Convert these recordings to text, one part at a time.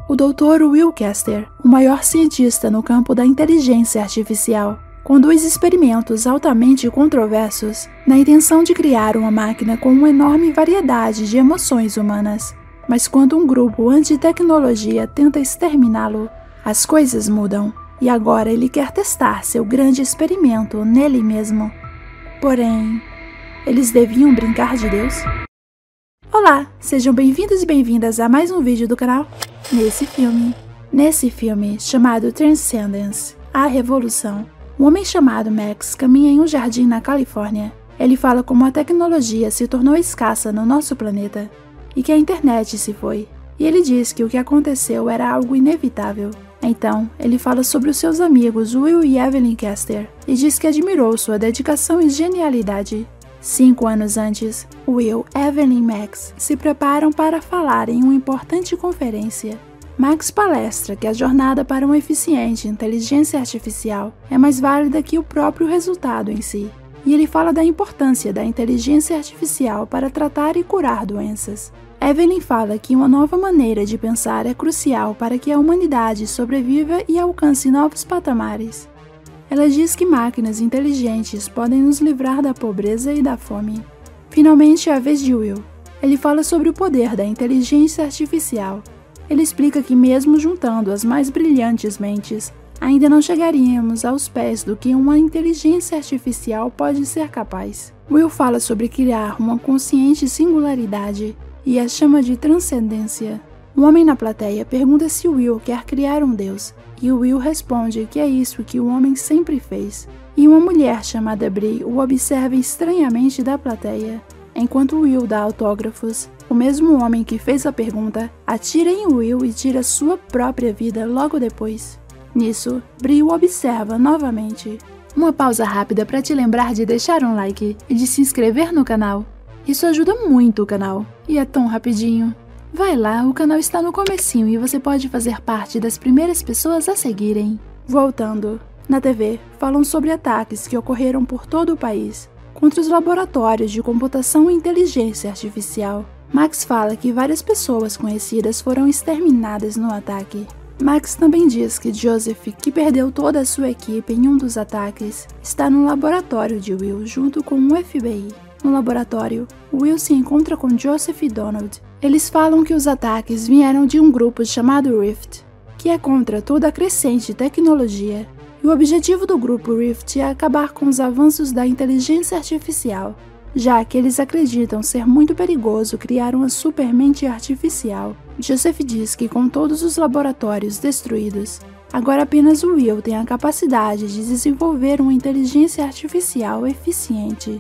O Dr. Will Castor, o maior cientista no campo da inteligência artificial, conduz experimentos altamente controversos na intenção de criar uma máquina com uma enorme variedade de emoções humanas. Mas quando um grupo anti-tecnologia tenta exterminá-lo, as coisas mudam, e agora ele quer testar seu grande experimento nele mesmo. Porém, eles deviam brincar de Deus? Olá, sejam bem-vindos e bem-vindas a mais um vídeo do canal. Nesse filme, chamado Transcendence, A Revolução, um homem chamado Max caminha em um jardim na Califórnia. Ele fala como a tecnologia se tornou escassa no nosso planeta e que a internet se foi. E ele diz que o que aconteceu era algo inevitável. Então, ele fala sobre os seus amigos Will e Evelyn Castor e diz que admirou sua dedicação e genialidade. 5 anos antes, Will, Evelyn e Max se preparam para falar em uma importante conferência. Max palestra que a jornada para uma eficiente inteligência artificial é mais válida que o próprio resultado em si. E ele fala da importância da inteligência artificial para tratar e curar doenças. Evelyn fala que uma nova maneira de pensar é crucial para que a humanidade sobreviva e alcance novos patamares. Ela diz que máquinas inteligentes podem nos livrar da pobreza e da fome. Finalmente é a vez de Will. Ele fala sobre o poder da inteligência artificial. Ele explica que mesmo juntando as mais brilhantes mentes, ainda não chegaríamos aos pés do que uma inteligência artificial pode ser capaz. Will fala sobre criar uma consciente singularidade e a chama de transcendência. Um homem na plateia pergunta se Will quer criar um Deus, e Will responde que é isso que o homem sempre fez. E uma mulher chamada Brie o observa estranhamente da plateia. Enquanto Will dá autógrafos, o mesmo homem que fez a pergunta atira em Will e tira sua própria vida logo depois. Nisso, Brie o observa novamente. Uma pausa rápida para te lembrar de deixar um like e de se inscrever no canal. Isso ajuda muito o canal, e é tão rapidinho. Vai lá, o canal está no comecinho e você pode fazer parte das primeiras pessoas a seguirem. Voltando, na TV, falam sobre ataques que ocorreram por todo o país contra os laboratórios de computação e inteligência artificial. Max fala que várias pessoas conhecidas foram exterminadas no ataque. Max também diz que Joseph, que perdeu toda a sua equipe em um dos ataques, está no laboratório de Will junto com o FBI. No laboratório, Will se encontra com Joseph e Donald. Eles falam que os ataques vieram de um grupo chamado Rift, que é contra toda a crescente tecnologia. E o objetivo do grupo Rift é acabar com os avanços da inteligência artificial, já que eles acreditam ser muito perigoso criar uma supermente artificial. Joseph diz que com todos os laboratórios destruídos, agora apenas o Will tem a capacidade de desenvolver uma inteligência artificial eficiente.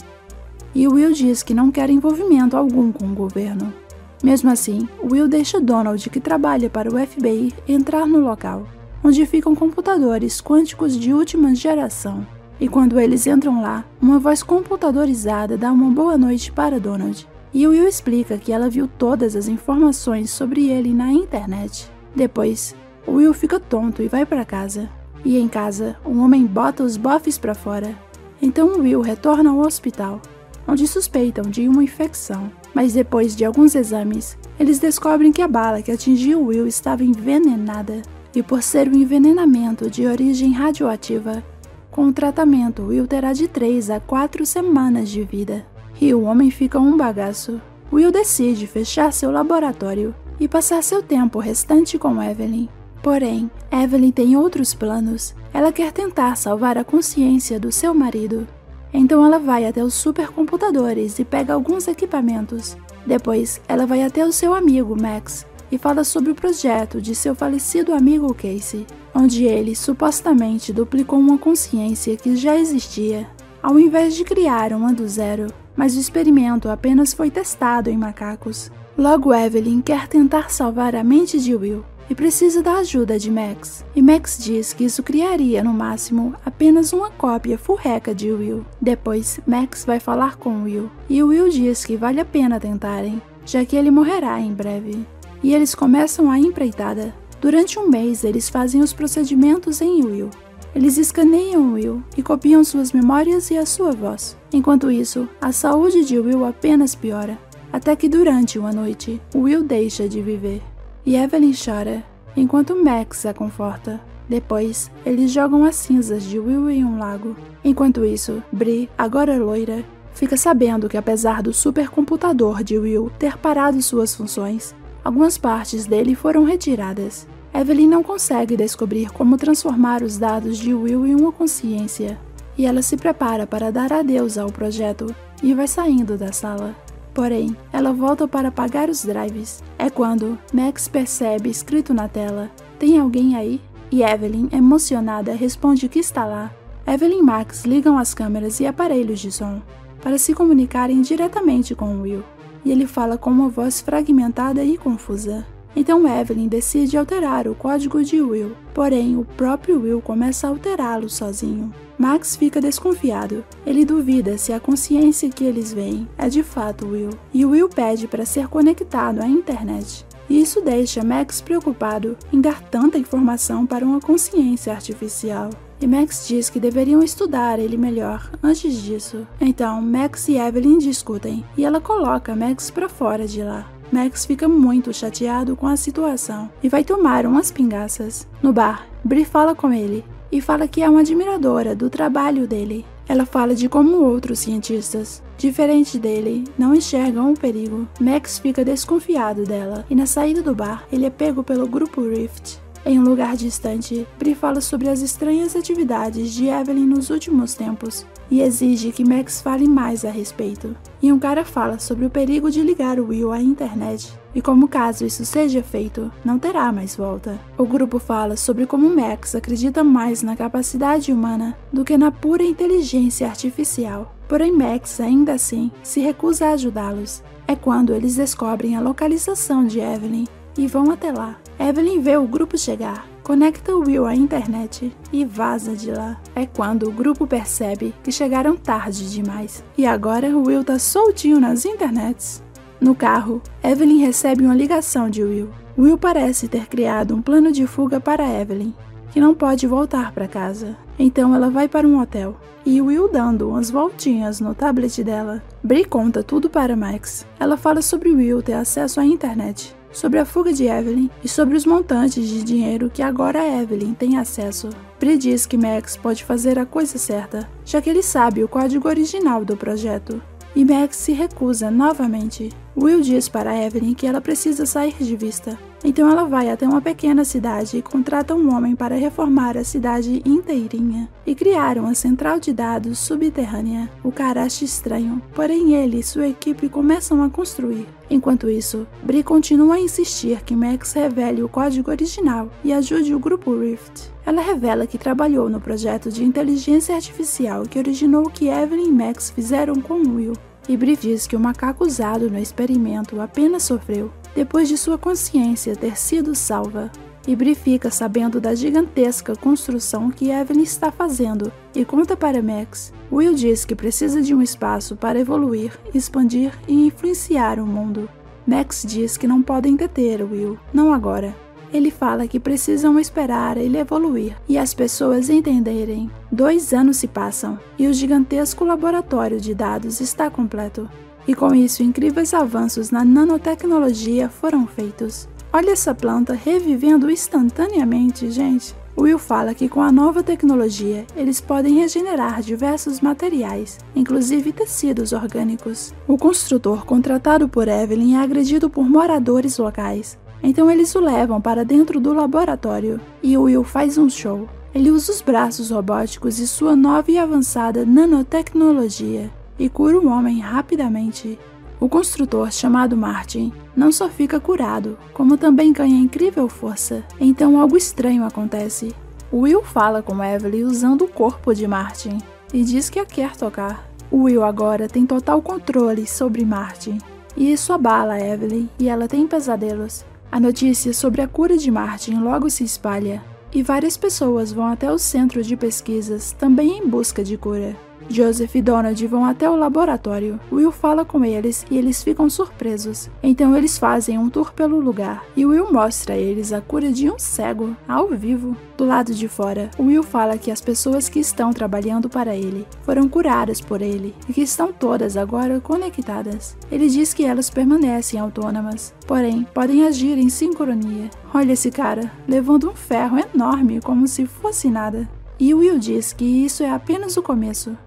E Will diz que não quer envolvimento algum com o governo. Mesmo assim, Will deixa Donald, que trabalha para o FBI, entrar no local, onde ficam computadores quânticos de última geração. E quando eles entram lá, uma voz computadorizada dá uma boa noite para Donald. E Will explica que ela viu todas as informações sobre ele na internet. Depois, Will fica tonto e vai para casa. E em casa, um homem bota os bofes para fora. Então Will retorna ao hospital, onde suspeitam de uma infecção. Mas depois de alguns exames, eles descobrem que a bala que atingiu Will estava envenenada. E por ser um envenenamento de origem radioativa, com o tratamento, Will terá de 3 a 4 semanas de vida. E o homem fica um bagaço. Will decide fechar seu laboratório e passar seu tempo restante com Evelyn. Porém, Evelyn tem outros planos. Ela quer tentar salvar a consciência do seu marido. Então ela vai até os supercomputadores e pega alguns equipamentos. Depois, ela vai até o seu amigo Max e fala sobre o projeto de seu falecido amigo Casey, onde ele supostamente duplicou uma consciência que já existia, ao invés de criar uma do zero, mas o experimento apenas foi testado em macacos. Logo, Evelyn quer tentar salvar a mente de Will e precisa da ajuda de Max, e Max diz que isso criaria, no máximo, apenas uma cópia furreca de Will. Depois, Max vai falar com Will, e Will diz que vale a pena tentarem, já que ele morrerá em breve. E eles começam a empreitada. Durante um mês, eles fazem os procedimentos em Will. Eles escaneiam Will e copiam suas memórias e a sua voz. Enquanto isso, a saúde de Will apenas piora, até que durante uma noite, Will deixa de viver. E Evelyn chora. enquanto Max a conforta. Depois, eles jogam as cinzas de Will em um lago. Enquanto isso, Bree, agora loira, fica sabendo que apesar do supercomputador de Will ter parado suas funções, algumas partes dele foram retiradas. Evelyn não consegue descobrir como transformar os dados de Will em uma consciência, e ela se prepara para dar adeus ao projeto e vai saindo da sala. Porém, ela volta para apagar os drives. É quando Max percebe escrito na tela: "Tem alguém aí?" E Evelyn, emocionada, responde que está lá. Evelyn e Max ligam as câmeras e aparelhos de som para se comunicarem diretamente com Will, e ele fala com uma voz fragmentada e confusa. Então Evelyn decide alterar o código de Will, porém o próprio Will começa a alterá-lo sozinho. Max fica desconfiado. Ele duvida se a consciência que eles veem é de fato Will, e Will pede para ser conectado à internet. E isso deixa Max preocupado em dar tanta informação para uma consciência artificial. E Max diz que deveriam estudar ele melhor antes disso. Então Max e Evelyn discutem, e ela coloca Max para fora de lá. Max fica muito chateado com a situação e vai tomar umas pingaças. No bar, Bree fala com ele e fala que é uma admiradora do trabalho dele. Ela fala de como outros cientistas, diferente dele, não enxergam o perigo. Max fica desconfiado dela e na saída do bar, ele é pego pelo grupo Rift. Em um lugar distante, Bree fala sobre as estranhas atividades de Evelyn nos últimos tempos e exige que Max fale mais a respeito. E um cara fala sobre o perigo de ligar o Will à internet e como caso isso seja feito, não terá mais volta. O grupo fala sobre como Max acredita mais na capacidade humana do que na pura inteligência artificial. Porém Max, ainda assim, se recusa a ajudá-los. É quando eles descobrem a localização de Evelyn e vão até lá. Evelyn vê o grupo chegar, conecta o Will à internet e vaza de lá. É quando o grupo percebe que chegaram tarde demais e agora o Will tá soltinho nas internets. No carro, Evelyn recebe uma ligação de Will. Will parece ter criado um plano de fuga para Evelyn, que não pode voltar para casa. Então ela vai para um hotel e Will dando umas voltinhas no tablet dela. Bree conta tudo para Max. Ela fala sobre Will ter acesso à internet, sobre a fuga de Evelyn e sobre os montantes de dinheiro que agora Evelyn tem acesso. Bree diz que Max pode fazer a coisa certa, já que ele sabe o código original do projeto. E Max se recusa novamente. Will diz para Evelyn que ela precisa sair de vista. Então ela vai até uma pequena cidade e contrata um homem para reformar a cidade inteirinha e criar uma central de dados subterrânea. O cara acha estranho, porém ele e sua equipe começam a construir. Enquanto isso, Bree continua a insistir que Max revele o código original e ajude o grupo Rift. Ela revela que trabalhou no projeto de inteligência artificial que originou o que Evelyn e Max fizeram com Will. E Bree diz que o macaco usado no experimento apenas sofreu depois de sua consciência ter sido salva. E Bree fica sabendo da gigantesca construção que Evelyn está fazendo e conta para Max. Will diz que precisa de um espaço para evoluir, expandir e influenciar o mundo. Max diz que não podem deter Will, não agora. Ele fala que precisam esperar ele evoluir e as pessoas entenderem. 2 anos se passam e o gigantesco laboratório de dados está completo. E com isso, incríveis avanços na nanotecnologia foram feitos. Olha essa planta revivendo instantaneamente, gente. Will fala que com a nova tecnologia, eles podem regenerar diversos materiais, inclusive tecidos orgânicos. O construtor contratado por Evelyn é agredido por moradores locais. Então eles o levam para dentro do laboratório e Will faz um show. Ele usa os braços robóticos e sua nova e avançada nanotecnologia e cura o homem rapidamente. O construtor, chamado Martin, não só fica curado, como também ganha incrível força. Então algo estranho acontece. Will fala com Evelyn usando o corpo de Martin e diz que a quer tocar. Will agora tem total controle sobre Martin e isso abala Evelyn e ela tem pesadelos. A notícia sobre a cura de Martin logo se espalha, e várias pessoas vão até o centro de pesquisas também em busca de cura. Joseph e Donald vão até o laboratório. Will fala com eles e eles ficam surpresos. Então eles fazem um tour pelo lugar e Will mostra a eles a cura de um cego, ao vivo. Do lado de fora, Will fala que as pessoas que estão trabalhando para ele foram curadas por ele e que estão todas agora conectadas. Ele diz que elas permanecem autônomas, porém podem agir em sincronia. Olha esse cara, levando um ferro enorme como se fosse nada. E Will diz que isso é apenas o começo.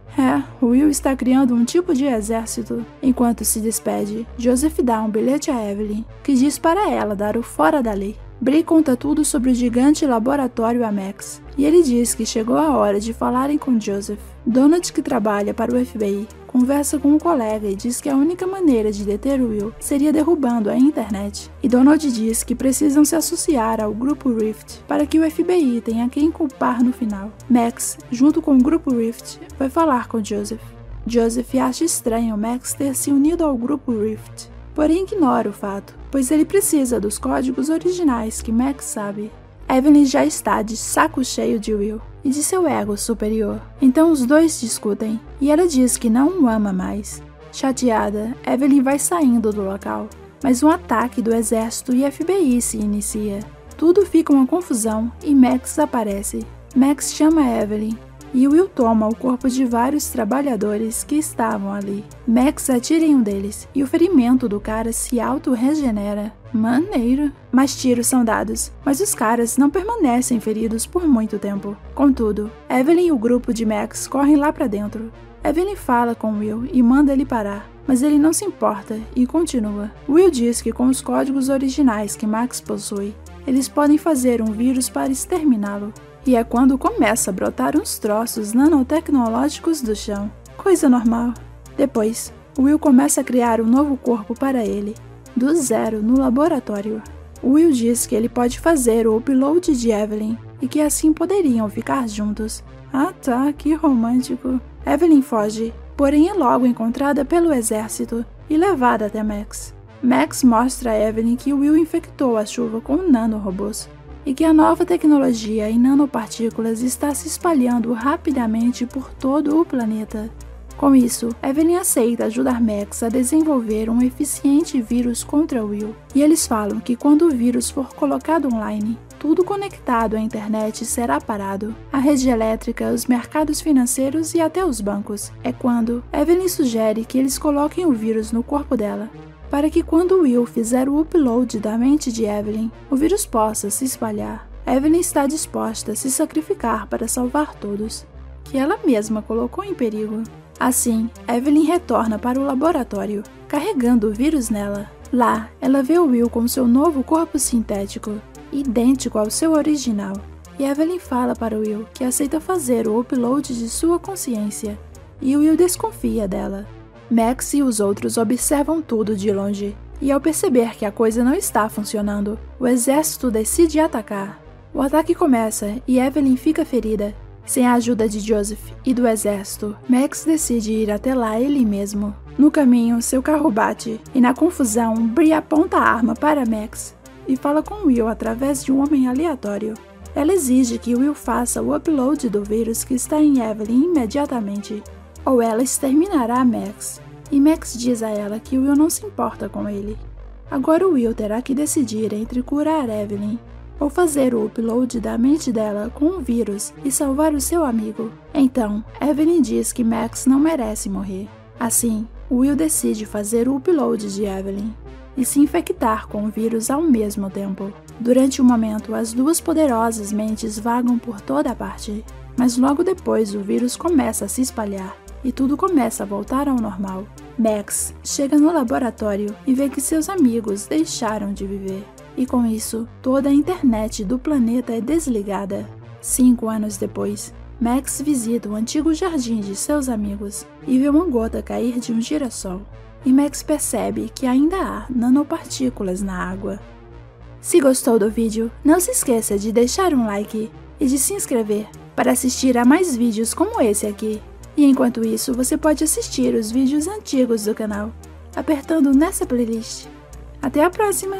Will está criando um tipo de exército. Enquanto se despede, Joseph dá um bilhete a Evelyn, que diz para ela dar o fora da lei. Bree conta tudo sobre o gigante laboratório a Max, e ele diz que chegou a hora de falarem com Joseph. Donald, que trabalha para o FBI, conversa com um colega e diz que a única maneira de deter Will seria derrubando a internet. E Donald diz que precisam se associar ao Grupo Rift para que o FBI tenha quem culpar no final. Max, junto com o Grupo Rift, vai falar com Joseph. Joseph acha estranho Max ter se unido ao Grupo Rift, porém ignora o fato, pois ele precisa dos códigos originais que Max sabe. Evelyn já está de saco cheio de Will e de seu ego superior. Então os dois discutem e ela diz que não o ama mais. Chateada, Evelyn vai saindo do local, mas um ataque do exército e FBI se inicia. Tudo fica uma confusão e Max aparece. Max chama Evelyn e Will toma o corpo de vários trabalhadores que estavam ali. Max atira em um deles e o ferimento do cara se auto-regenera. Maneiro! Mais tiros são dados, mas os caras não permanecem feridos por muito tempo. Contudo, Evelyn e o grupo de Max correm lá pra dentro. Evelyn fala com Will e manda ele parar, mas ele não se importa e continua. Will diz que com os códigos originais que Max possui, eles podem fazer um vírus para exterminá-lo. E é quando começa a brotar uns troços nanotecnológicos do chão. Coisa normal. Depois, Will começa a criar um novo corpo para ele, do zero no laboratório. Will diz que ele pode fazer o upload de Evelyn e que assim poderiam ficar juntos. Ah tá, que romântico. Evelyn foge, porém é logo encontrada pelo exército e levada até Max. Max mostra a Evelyn que Will infectou a chuva com nanorobôs e que a nova tecnologia em nanopartículas está se espalhando rapidamente por todo o planeta. Com isso, Evelyn aceita ajudar Max a desenvolver um eficiente vírus contra Will, e eles falam que quando o vírus for colocado online, tudo conectado à internet será parado. A rede elétrica, os mercados financeiros e até os bancos. É quando Evelyn sugere que eles coloquem o vírus no corpo dela, para que quando Will fizer o upload da mente de Evelyn, o vírus possa se espalhar. Evelyn está disposta a se sacrificar para salvar todos, que ela mesma colocou em perigo. Assim, Evelyn retorna para o laboratório, carregando o vírus nela. Lá, ela vê Will com seu novo corpo sintético, idêntico ao seu original. E Evelyn fala para Will que aceita fazer o upload de sua consciência, e Will desconfia dela. Max e os outros observam tudo de longe, e ao perceber que a coisa não está funcionando, o exército decide atacar. O ataque começa e Evelyn fica ferida. Sem a ajuda de Joseph e do exército, Max decide ir até lá ele mesmo. No caminho, seu carro bate, e na confusão, Bree aponta a arma para Max e fala com Will através de um homem aleatório. Ela exige que Will faça o upload do vírus que está em Evelyn imediatamente, ou ela exterminará Max. E Max diz a ela que Will não se importa com ele. Agora Will terá que decidir entre curar Evelyn ou fazer o upload da mente dela com um vírus e salvar o seu amigo. Então, Evelyn diz que Max não merece morrer. Assim, Will decide fazer o upload de Evelyn e se infectar com o vírus ao mesmo tempo. Durante um momento, as duas poderosas mentes vagam por toda parte, mas logo depois o vírus começa a se espalhar e tudo começa a voltar ao normal. Max chega no laboratório e vê que seus amigos deixaram de viver. E com isso, toda a internet do planeta é desligada. 5 anos depois, Max visita o antigo jardim de seus amigos e vê uma gota cair de um girassol. E Max percebe que ainda há nanopartículas na água. Se gostou do vídeo, não se esqueça de deixar um like e de se inscrever para assistir a mais vídeos como esse aqui. E enquanto isso, você pode assistir os vídeos antigos do canal, apertando nessa playlist. Até a próxima!